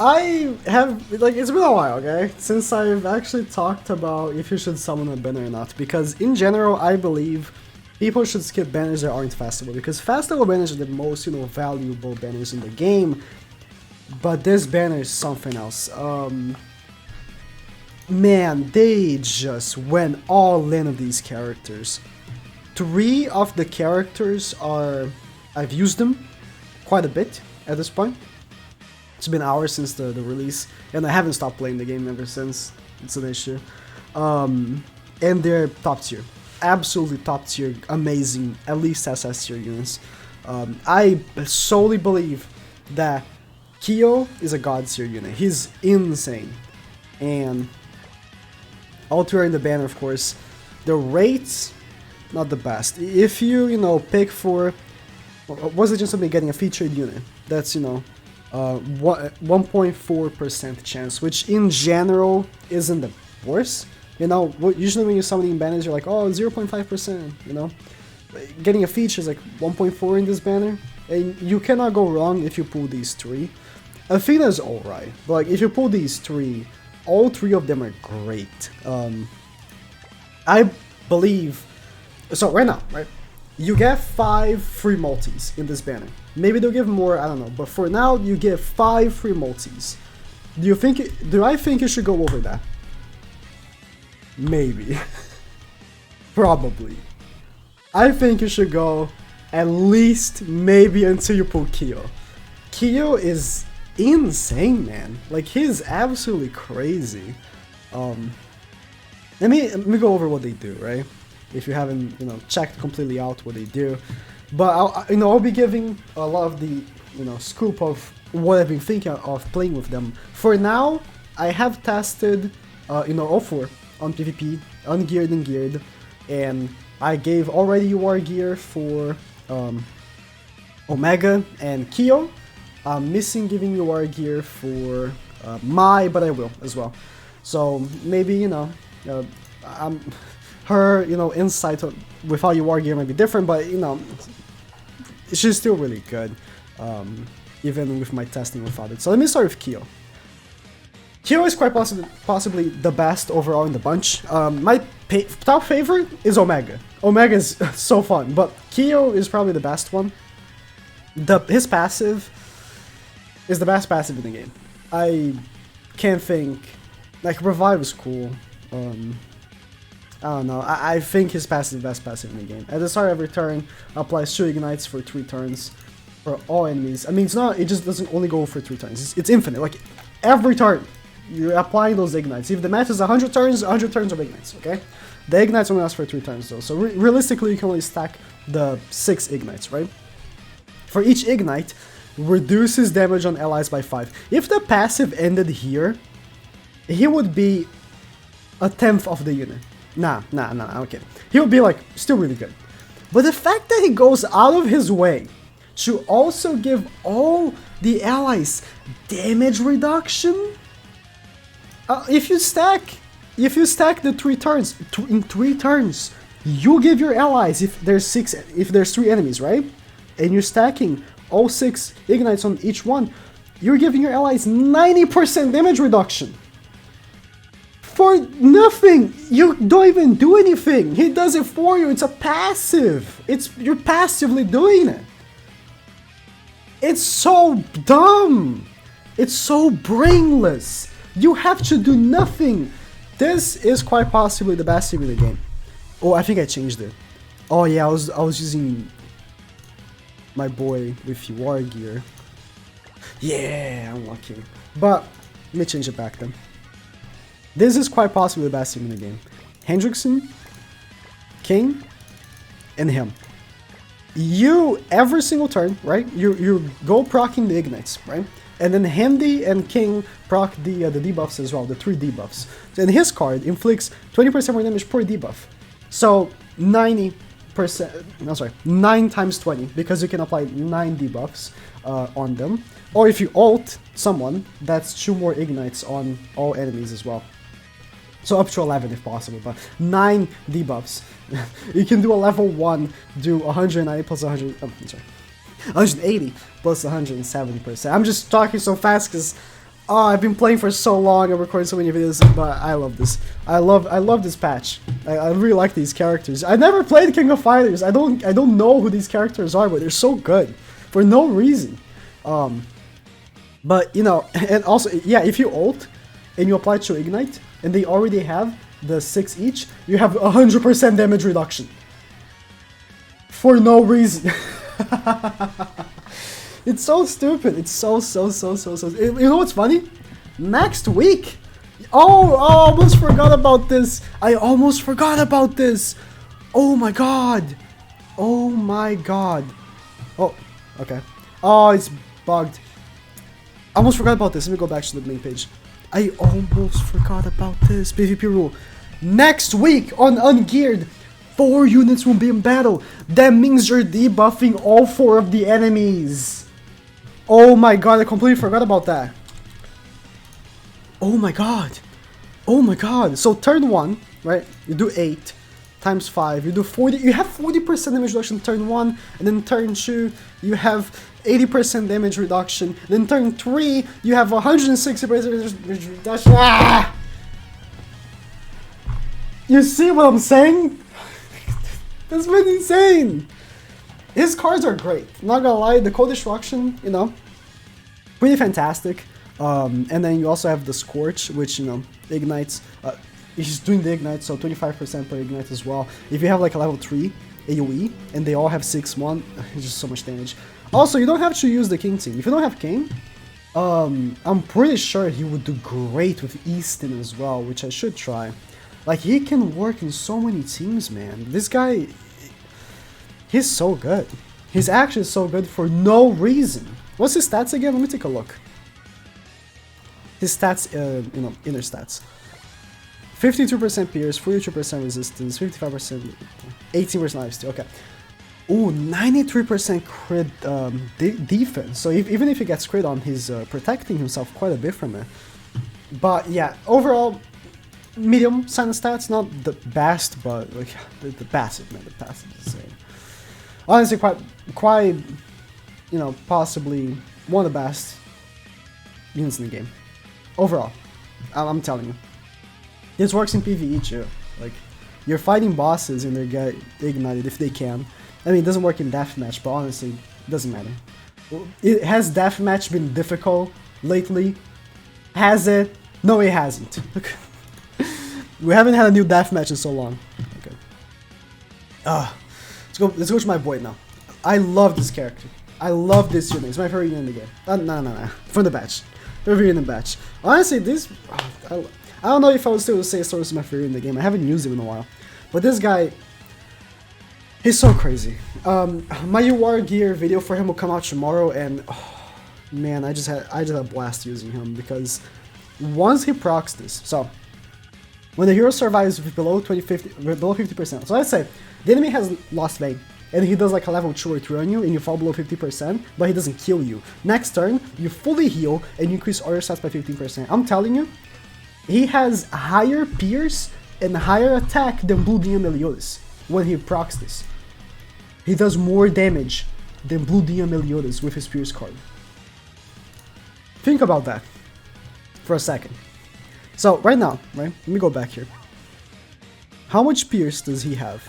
I have, like, it's been a while, okay? Since I've actually talked about if you should summon a banner or not. Because in general, I believe people should skip banners that aren't fastable. Because fastable banners are the most, valuable banners in the game. But this banner is something else. Man, they just went all in on these characters. 3 of the characters are... I've used them quite a bit at this point. It's been hours since the release, and I haven't stopped playing the game ever since. It's an issue. And they're top tier. Absolutely top tier, amazing, at least SS tier units. I solely believe that Kyo is a god tier unit. He's insane. And all 3 are in the banner, of course. The rates, not the best. If you, pick for... Was it just something getting a featured unit? That's, 1.4% chance, which in general isn't the worst. Usually when you're summoning banners, you're like, oh, 0.5%, Getting a feature is like 1.4 in this banner, and you cannot go wrong if you pull these 3. Athena's alright, but like, if you pull these 3, all 3 of them are great. I believe... So, right now, right? You get 5 free multis in this banner. Maybe they'll give more, I don't know. But for now, you get 5 free multis. Do I think you should go over that? Maybe. Probably. I think you should go at least maybe until you pull Kyo. Kyo is insane, man. Like, he's absolutely crazy. Let me go over what they do, right? If you haven't, checked completely out what they do. But I'll be giving a lot of the, scoop of what I've been thinking of playing with them. For now, I have tested, all 4 on PvP, ungeared and geared, and I gave already UR gear for Omega and Kyo. I'm missing giving UR gear for Mai, but I will as well. So maybe, her, insight without UR gear might be different, but, she's still really good, even with my testing without it. So let me start with Kyo. Kyo is quite possibly the best overall in the bunch. My top favorite is Omega. Omega is so fun, but Kyo is probably the best one. His passive is the best passive in the game. I can't think... Like, Revive is cool. I don't know, I think his passive is the best passive in the game. At the start of every turn, applies 2 ignites for 3 turns for all enemies. I mean, it just doesn't only go for 3 turns, it's infinite. Like, every turn, you're applying those ignites. If the match is 100 turns of ignites, okay? The ignites only last for 3 turns though, so realistically you can only stack the 6 ignites, right? For each ignite, reduces damage on allies by 5. If the passive ended here, he would be a 10th of the unit. Nah, okay. He would be, like, still really good. But the fact that he goes out of his way to also give all the allies damage reduction? If you stack the 3 turns, in 3 turns, you give your allies, if there's 3 enemies, right? And you're stacking all 6 ignites on each one, you're giving your allies 90% damage reduction. For nothing! You don't even do anything! He does it for you, it's a passive! You're passively doing it! It's so dumb! It's so brainless! You have to do nothing! This is quite possibly the best team in the game. Oh, I think I changed it. Oh yeah, I was using my boy with UR gear. Yeah, I'm lucky. But, let me change it back then. This is quite possibly the best team in the game. Hendrickson, King, and him. Every single turn, right? You go proccing the ignites, right? And then Handy and King proc the debuffs as well, the 3 debuffs. So, and his card inflicts 20% more damage per debuff. So 9 times 20, because you can apply 9 debuffs on them. Or if you ult someone, that's 2 more ignites on all enemies as well. So up to 11 if possible, but 9 debuffs. You can do a level 1, do 190 plus 100, I'm sorry, 180 plus 170%. I'm just talking so fast because Oh, I've been playing for so long. I've recorded so many videos, but I love this. I love this patch. I really like these characters. I never played King of Fighters. I don't know who these characters are, but they're so good for no reason. But you know, and also yeah, if you ult and you apply to Ignite, and they already have the 6 each, you have 100% damage reduction for no reason. It's so stupid. It's so. You know what's funny? Next week. Oh, I almost forgot about this. Oh my god. Oh, okay. Oh, it's bugged. I almost forgot about this. Let me go back to the main page. I almost forgot about this. PvP rule. Next week on Ungeared, 4 units will be in battle. That means you're debuffing all 4 of the enemies. Oh my god, I completely forgot about that. Oh my god. So turn 1, right? You do 8 times 5. You do 40. You have 40% damage reduction turn 1, and then turn 2 you have 80% damage reduction. Then turn 3 you have 160% damage reduction. Ah! You see what I'm saying? That's been insane. His cards are great. Not gonna lie, the Cold Destruction, you know, pretty fantastic. And then you also have the Scorch, which, you know, ignites. He's doing the ignite, so 25% per ignite as well. If you have like a level 3 AoE and they all have 6-1, it's just so much damage. Also, you don't have to use the King team. If you don't have King, I'm pretty sure he would do great with Easton as well, which I should try. Like, he can work in so many teams, man. This guy, he's so good. He's actually so good for no reason. What's his stats again? Let me take a look. His stats, you know, inner stats. 52% pierce, 42% resistance, 55%, 18% lifesteal. Okay. Ooh, 93% crit defense. So even if he gets crit on, he's protecting himself quite a bit from it. But yeah, overall, medium sign of stats, not the best, but like the passive, man, the passive is insane. Honestly, quite, you know, possibly one of the best units in the game. Overall, I'm telling you. This works in PvE too. Like, you're fighting bosses and they get ignited if they can. I mean, it doesn't work in deathmatch, but honestly, it doesn't matter. Has deathmatch been difficult lately? Has it? No, it hasn't. We haven't had a new deathmatch in so long. Okay. Let's go to my boy now. I love this character. I love this unit. It's my favorite unit in the game. No. From the batch. Favorite unit in the batch. Honestly, this... I don't know if I would still say Soros is my favorite in the game. I haven't used him in a while. But this guy... He's so crazy. My UR gear video for him will come out tomorrow, and... Oh, man, I just had a blast using him, because... Once he procs this... So... When the hero survives with below 50%, so let's say the enemy has lost vein, and he does like a level 2 or 3 on you, and you fall below 50%, but he doesn't kill you. Next turn, you fully heal, and you increase all your stats by 15%. I'm telling you, he has higher pierce and higher attack than Blue Demon Meliodas when he procs this. He does more damage than Blue Demon Meliodas with his pierce card. Think about that for a second. So, right now, right? Let me go back here. How much pierce does he have?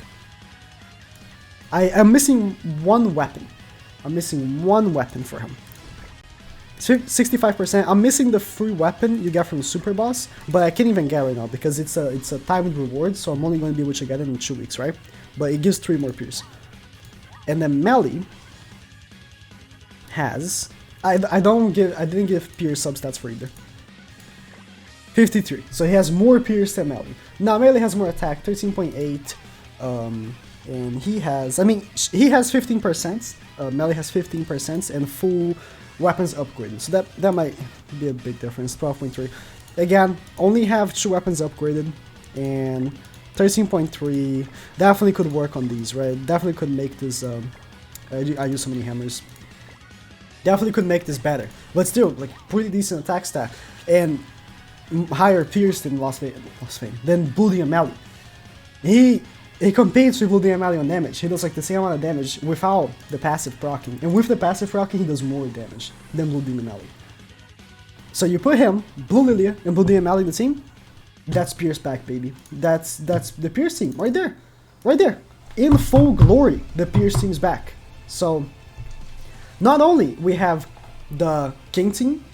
I am missing one weapon. I'm missing one weapon for him. 65%. I'm missing the free weapon you get from the Super Boss, but I can't even get right now because it's a timed reward, so I'm only going to be able to get it in 2 weeks, right? But it gives 3 more pierce. And then Melee has... I didn't give pierce substats for either. 53. So he has more pierce than Melee. Now Melee has more attack, 13.8. And he has, I mean, he has 15%. Melee has 15% and full weapons upgraded. So that might be a big difference. 12.3. Again, only have 2 weapons upgraded and 13.3. Definitely could work on these, right? Definitely could make this. I use so many hammers. Definitely could make this better. But still, like, pretty decent attack stat and higher pierce than Lost Vein, than Blue Demon Melee. He competes with Blue Demon Melee on damage. He does like the same amount of damage without the passive proccing. And with the passive proccing, he does more damage than Blue Demon Melee. So you put him, Blue Lilia, and Blue DML in the team. That's Pierce back, baby. That's the Pierce team right there, right there, in full glory. The Pierce team's back. So not only we have the King team,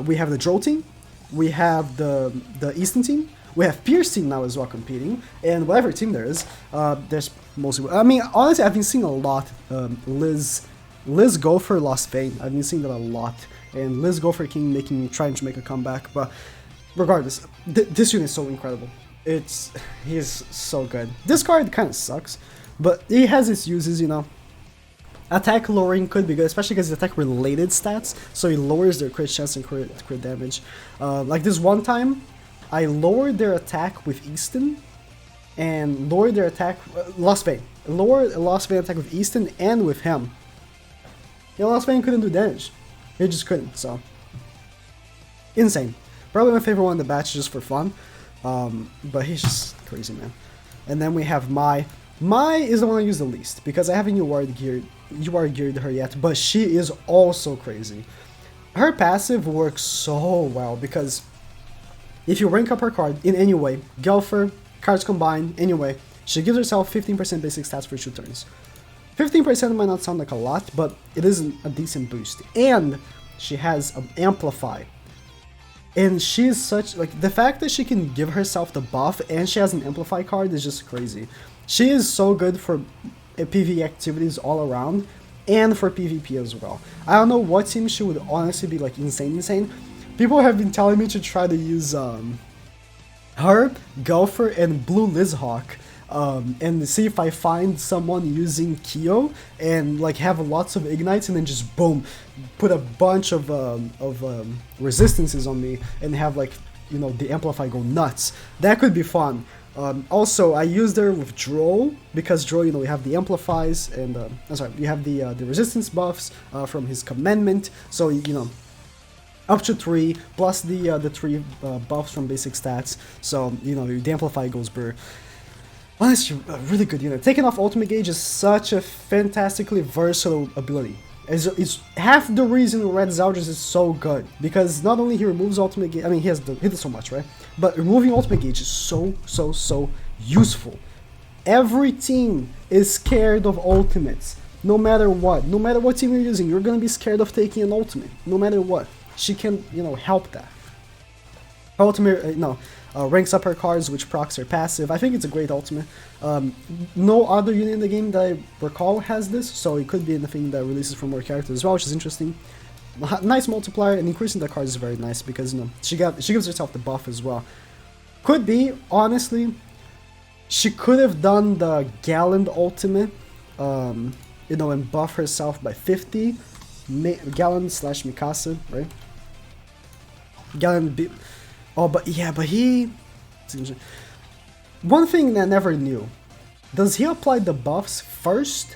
we have the Droll team, we have the Eastern team, we have Pierce team now as well competing, and whatever team there is, there's mostly. I mean, honestly, I've been seeing a lot. Liz Gopher Lost Vein. I've been seeing that a lot, and Liz Gopher King trying to make a comeback. But regardless, this unit is so incredible. He's so good. This card kind of sucks, but he has its uses, you know. Attack lowering could be good, especially because it's attack related stats, so he lowers their crit chance and crit damage. Like this one time, I lowered their attack with Easton, and lowered their attack, Lost Vein. Lowered Lost Vein attack with Easton and with him. You know, Lost Vein couldn't do damage. He just couldn't, so. Insane. Probably my favorite one in the batch just for fun. But he's just crazy, man. And then we have Mai. Mai is the one I use the least, because I haven't geared her yet, but she is also crazy. Her passive works so well, because if you rank up her card in any way, Gelfer, cards combined, anyway, she gives herself 15% basic stats for 2 turns. 15% might not sound like a lot, but it is a decent boost. And she has an Amplify. And she's such, like, the fact that she can give herself the buff and she has an Amplify card is just crazy. She is so good for PvE activities all around, and for PvP as well. I don't know what team she would honestly be, like, insane. People have been telling me to try to use her, Gopher, and Blue Lizhawk, and see if I find someone using Kyo and like have lots of ignites and then just boom, put a bunch of resistances on me and have, like, you know, the Amplify go nuts. That could be fun. Also, I used her with Droll, because Droll, you know, we have the Amplifies and I'm sorry, you have the resistance buffs from his commandment, so, you know, up to 3 plus the 3 buffs from basic stats, so, you know, the Amplify goes burr. Honestly, a really good unit. Taking off ultimate gauge is such a fantastically versatile ability. It's half the reason Red Zeldris is so good, because not only he removes ultimate gauge, I mean, he does so much, right? But removing ultimate gauge is so useful. Every team is scared of ultimates, no matter what. No matter what team you're using, you're gonna be scared of taking an ultimate, no matter what. She can, you know, help that. Ultimate, ranks up her cards, which procs her passive. I think it's a great ultimate. No other unit in the game that I recall has this, so it could be anything that releases from more characters as well, which is interesting. Nice multiplier, and increasing the cards is very nice, because, you know, she gives herself the buff as well. Could be, honestly, she could have done the Gallant ultimate, you know, and buff herself by 50. Gallant / Mikasa, right? Gallant oh, but yeah, but he... One thing that I never knew, does he apply the buffs first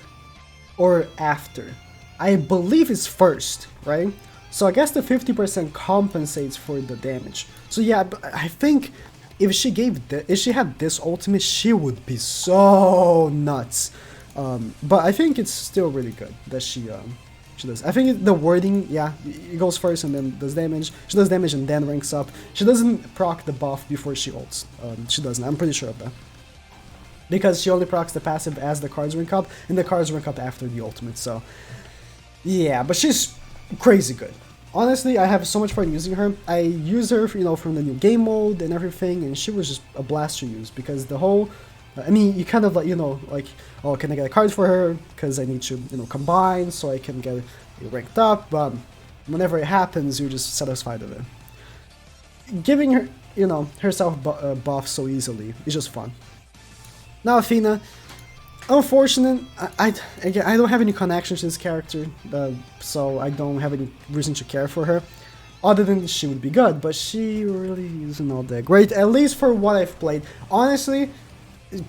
or after? I believe it's first, right? So I guess the 50% compensates for the damage. So yeah, but I think if she had this ultimate, she would be so nuts. But I think it's still really good that she does. I think the wording, yeah, it goes first and then does damage. She does damage and then ranks up. She doesn't proc the buff before she ults. She doesn't. I'm pretty sure of that. Because she only procs the passive as the cards rank up, and the cards rank up after the ultimate. So, yeah, but she's crazy good. Honestly, I have so much fun using her. I use her, you know, from the new game mode and everything, and she was just a blast to use, because the whole... I mean, you kind of, like, you know, like, oh, can I get a card for her? Because I need to, you know, combine so I can get it ranked up. But whenever it happens, you're just satisfied with it. Giving her, you know, herself buff so easily is just fun. Now, Athena, unfortunate. Again, I don't have any connection to this character, so I don't have any reason to care for her. Other than she would be good, but she really isn't all that great, at least for what I've played. Honestly,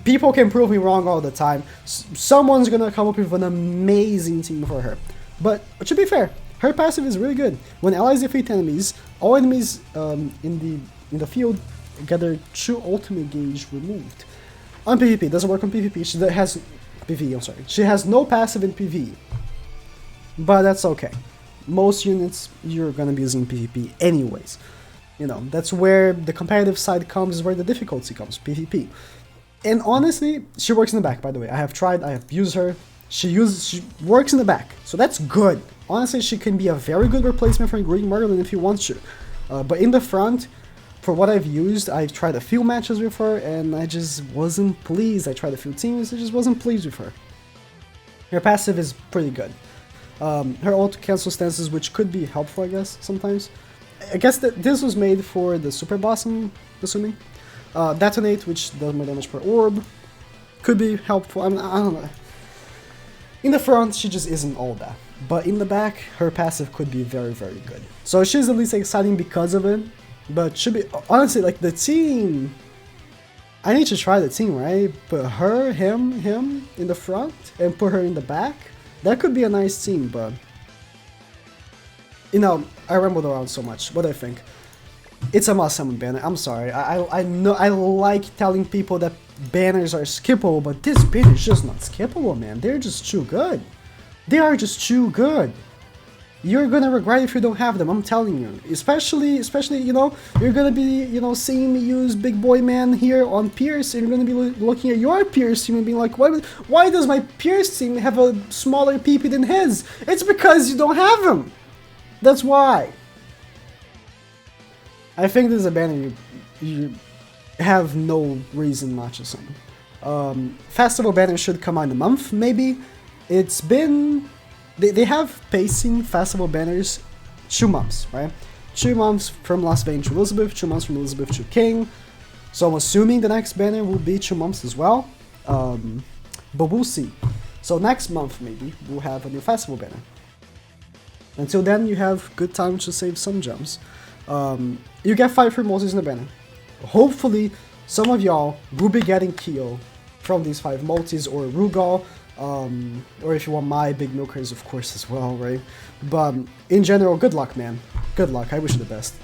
people can prove me wrong all the time. Someone's gonna come up with an amazing team for her. But to be fair, her passive is really good. When allies defeat enemies, all enemies in the field get their 2 ultimate gauge removed. On PvP, doesn't work on PvP. She has PvE. I'm sorry. She has no passive in PvE, but that's okay. most units you're gonna be using PvP anyways. You know, that's where the competitive side comes, is where the difficulty comes, PvP. And honestly, she works in the back, by the way. I have tried, I have used her. She works in the back, so that's good. Honestly, she can be a very good replacement for Green Merlin if you want to. But in the front, for what I've used, I've tried a few matches with her, and I just wasn't pleased. I tried a few teams, I just wasn't pleased with her. Her passive is pretty good. Her auto-cancel stances, which could be helpful, I guess, sometimes. I guess that this was made for the super boss, I'm assuming. Detonate, which does more damage per orb, could be helpful. I don't know. In the front, she just isn't all that. But in the back, her passive could be very, very good. So she's at least exciting because of it. But should be, honestly, like the team, I need to try the team, right? Put her, him in the front and put her in the back. That could be a nice team, but you know, I rambled around so much. What do I think? It's a must-summon banner. I'm sorry. I know I like telling people that banners are skippable, but this banner is just not skippable, man. They're just too good. They are just too good. You're gonna regret if you don't have them, I'm telling you. Especially, you know, you're gonna be, you know, seeing me use Big Boy Man here on Pierce, and you're gonna be looking at your Pierce team and being like, why does my Pierce team have a smaller PP than his? It's because you don't have him. That's why. I think this is a banner you have no reason not to summon. Festival banner should come out in a month, maybe. It's been... They have pacing festival banners 2 months, right? 2 months from Last Vein to Elizabeth, 2 months from Elizabeth to King. So I'm assuming the next banner will be 2 months as well. But we'll see. So next month, maybe, we'll have a new festival banner. Until then, you have good time to save some gems. You get 5 free multis in the banner. Hopefully, some of y'all will be getting Kyo from these 5 multis, or Rugal, or if you want my big milkers, of course, as well, right? But in general, good luck, man. Good luck. I wish you the best.